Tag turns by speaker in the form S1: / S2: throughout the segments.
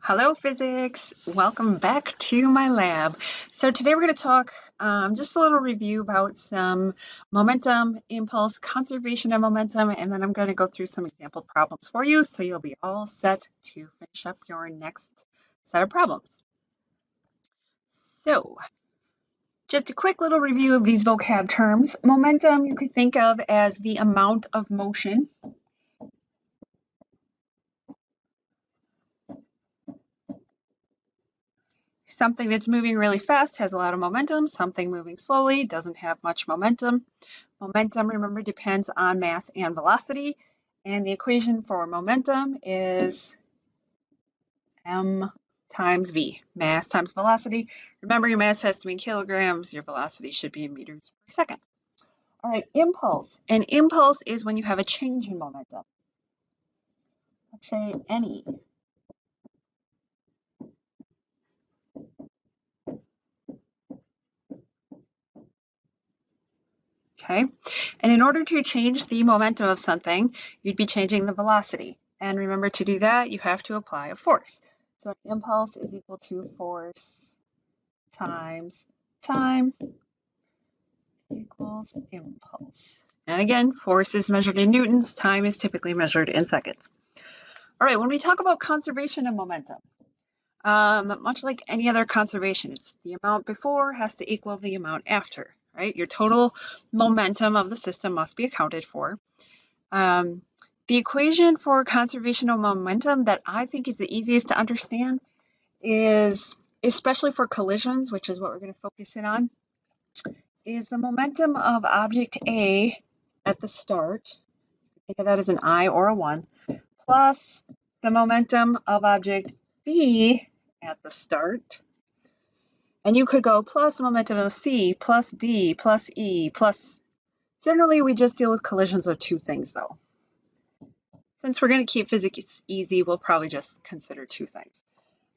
S1: Hello, physics. Welcome back to my lab. So today we're going to talk just a little review about some momentum, impulse, conservation of momentum, and then I'm going to go through some example problems for you so you'll be all set to finish up your next set of problems. So just a quick little review of these vocab terms. Momentum you could think of as the amount of motion. Something that's moving really fast has a lot of momentum. Something moving slowly doesn't have much momentum. Momentum, remember, depends on mass and velocity. And the equation for momentum is m times v, mass times velocity. Remember, your mass has to be in kilograms. Your velocity should be in meters per second. All right, impulse. An impulse is when you have a change in momentum. Let's say any. Okay, and in order to change the momentum of something, you'd be changing the velocity. And remember, to do that, you have to apply a force. So an impulse is equal to force times time equals impulse. And again, force is measured in newtons, time is typically measured in seconds. All right, when we talk about conservation of momentum, much like any other conservation, it's the amount before has to equal the amount after, right? Your total momentum of the system must be accounted for. The equation for conservation of momentum that I think is the easiest to understand is, especially for collisions, which is what we're going to focus in on, is the momentum of object A at the start, think of that as an I or a 1, plus the momentum of object B at the start. And you could go plus momentum of C, plus D, plus E, plus... Generally, we just deal with collisions of two things, though. Since we're going to keep physics easy, we'll probably just consider two things.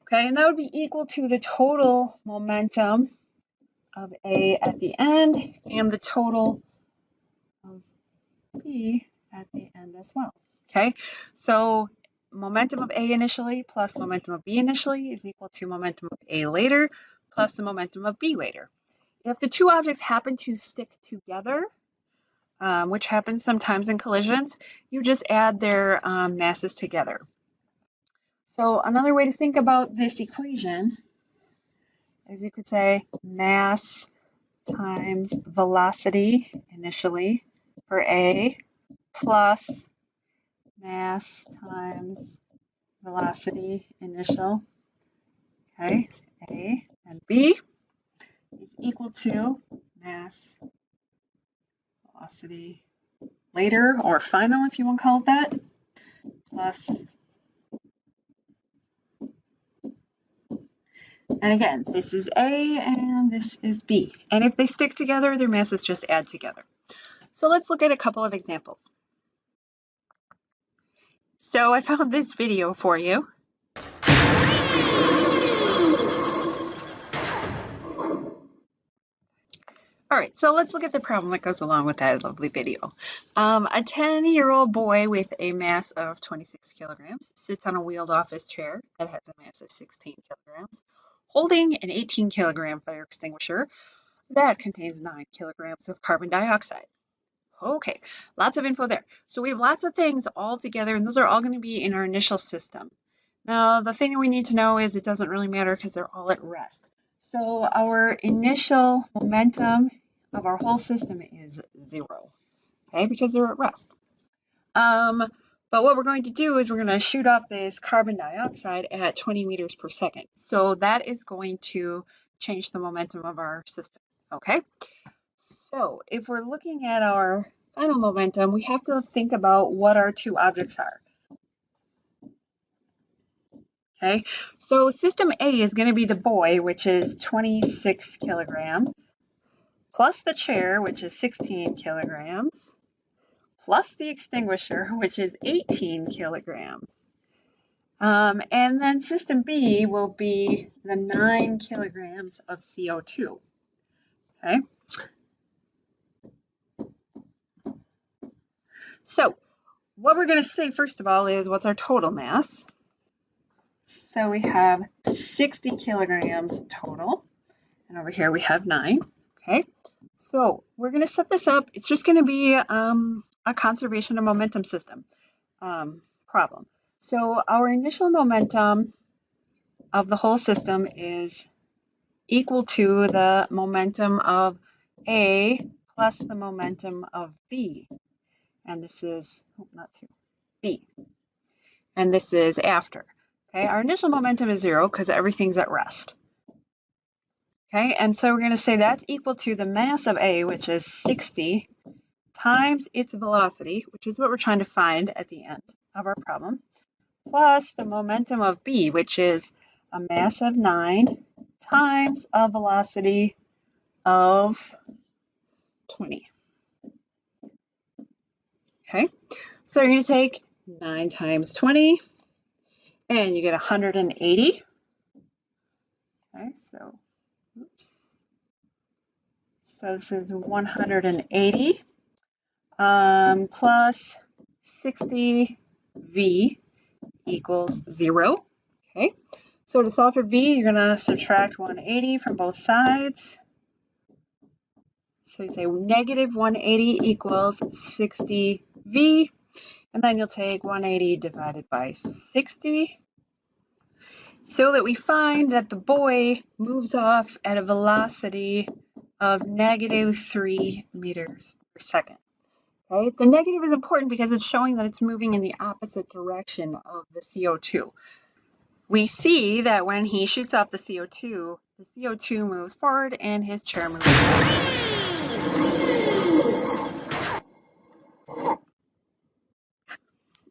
S1: Okay, and that would be equal to the total momentum of A at the end and the total of B at the end as well. Okay, so momentum of A initially plus momentum of B initially is equal to momentum of A later plus the momentum of B later. If the two objects happen to stick together, which happens sometimes in collisions, you just add their masses together. So another way to think about this equation is you could say mass times velocity initially for A plus mass times velocity initial, okay, A and B is equal to mass velocity later or final, if you want to call it that, plus, and again, this is A and this is B. And if they stick together, their masses just add together. So let's look at a couple of examples. So I found this video for you. All right, so let's look at the problem that goes along with that lovely video. A 10-year-old boy with a mass of 26 kilograms sits on a wheeled office chair that has a mass of 16 kilograms, holding an 18-kilogram fire extinguisher that contains 9 kilograms of carbon dioxide. Okay, lots of info there. So we have lots of things all together, and those are all going to be in our initial system. Now, the thing that we need to know is it doesn't really matter because they're all at rest. So our initial momentum of our whole system is 0, okay, because they're at rest. But what we're going to do is we're going to shoot off this carbon dioxide at 20 meters per second. So that is going to change the momentum of our system, okay? So if we're looking at our final momentum, we have to think about what our two objects are. Okay, so system A is going to be the boy, which is 26 kilograms, plus the chair, which is 16 kilograms, plus the extinguisher, which is 18 kilograms. And then system B will be the 9 kilograms of CO2. Okay. So what we're going to say, first of all, is what's our total mass? So we have 60 kilograms total. And over here we have 9. Okay. So we're going to set this up. It's just going to be a conservation of momentum system problem. So our initial momentum of the whole system is equal to the momentum of A plus the momentum of B. And this is, not 2, B. And this is after. Okay, our initial momentum is 0 because everything's at rest. Okay, and so we're going to say that's equal to the mass of A, which is 60, times its velocity, which is what we're trying to find at the end of our problem, plus the momentum of B, which is a mass of 9 times a velocity of 20. Okay, so you're going to take 9 times 20, and you get 180. Okay, so, oops. So this is 180 plus 60V equals 0. Okay, so to solve for V, you're going to subtract 180 from both sides. So you say negative 180 equals 60V, and then you'll take 180 divided by 60, so that we find that the boy moves off at a velocity of negative 3 meters per second. Okay? The negative is important because it's showing that it's moving in the opposite direction of the CO2. We see that when he shoots off the CO2 moves forward and his chair moves forward.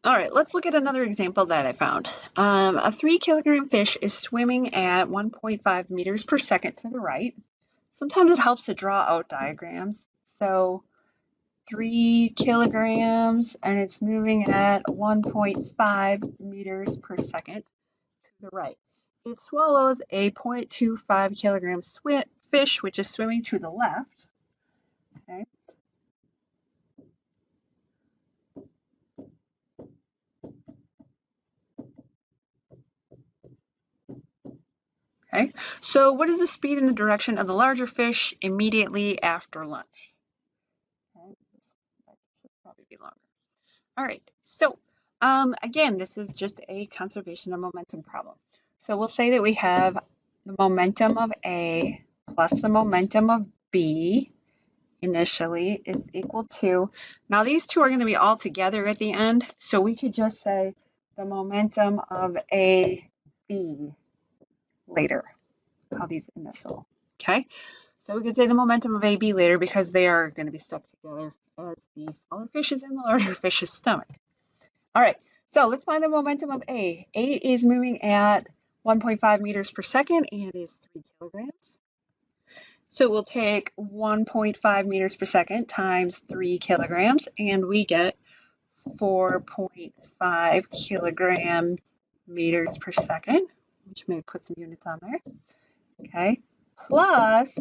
S1: All right, let's look at another example that I found. A 3-kilogram fish is swimming at 1.5 meters per second to the right. Sometimes it helps to draw out diagrams. So 3 kilograms, and it's moving at 1.5 meters per second to the right. It swallows a 0.25 kilogram fish, which is swimming to the left. Okay. Okay, so what is the speed in the direction of the larger fish immediately after lunch? Okay, this should probably be longer. All right, so again, this is just a conservation of momentum problem. So we'll say that we have the momentum of A plus the momentum of B initially is equal to, now these two are going to be all together at the end, so we could just say the momentum of A, B later. Call these initial. Okay, so we could say the momentum of AB later because they are going to be stuck together as the smaller fish is in the larger fish's stomach. All right, so let's find the momentum of A. A is moving at 1.5 meters per second and is 3 kilograms. So we'll take 1.5 meters per second times 3 kilograms, and we get 4.5 kilogram meters per second, which may put some units on there. Okay, plus,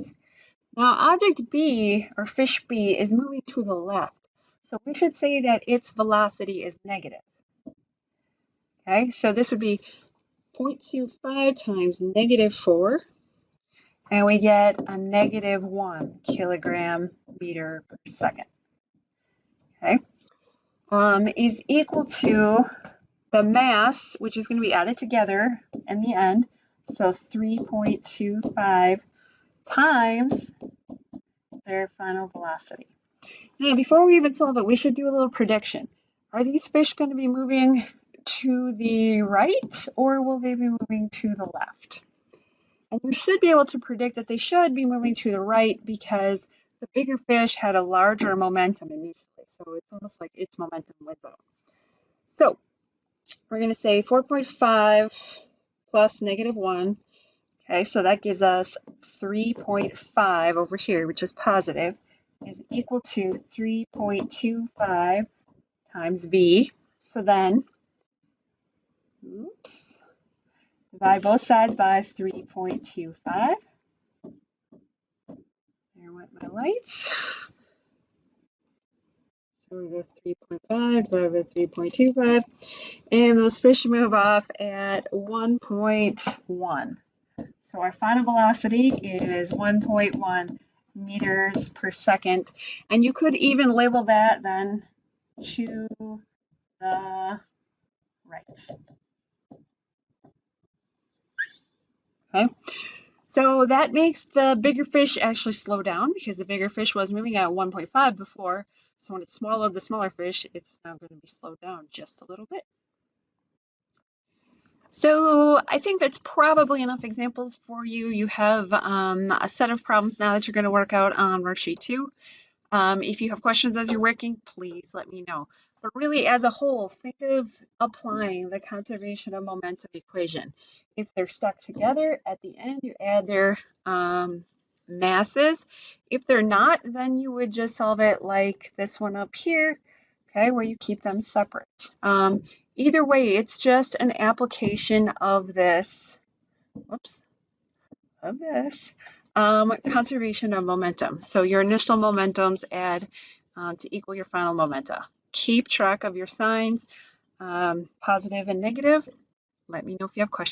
S1: now object B, or fish B, is moving to the left. So we should say that its velocity is negative. Okay, so this would be 0.25 times negative 4, and we get a negative 1 kilogram meter per second. Okay, is equal to the mass, which is going to be added together in the end, so 3.25 times their final velocity. Now, before we even solve it, we should do a little prediction. Are these fish going to be moving to the right, or will they be moving to the left? And you should be able to predict that they should be moving to the right because the bigger fish had a larger momentum initially, so it's almost like its momentum went up. So we're going to say 4.5 plus negative 1. Okay, so that gives us 3.5 over here, which is positive, is equal to 3.25 times V. So then, oops, divide both sides by 3.25. There went my lights. divided by 3.5 divided by 3.25, and those fish move off at 1.1. So our final velocity is 1.1 meters per second, and you could even label that then to the right. Okay, so that makes the bigger fish actually slow down because the bigger fish was moving at 1.5 before. So when it swallowed the smaller fish, it's now going to be slowed down just a little bit. So I think that's probably enough examples for you. You have a set of problems now that you're going to work out on worksheet 2. If you have questions as you're working, please let me know. But really, as a whole, think of applying the conservation of momentum equation. If they're stuck together, at the end, you add their masses. If they're not, then you would just solve it like this one up here, okay, where you keep them separate. Either way, it's just an application of this, conservation of momentum. So your initial momentums add to equal your final momenta. Keep track of your signs, positive and negative. Let me know if you have questions.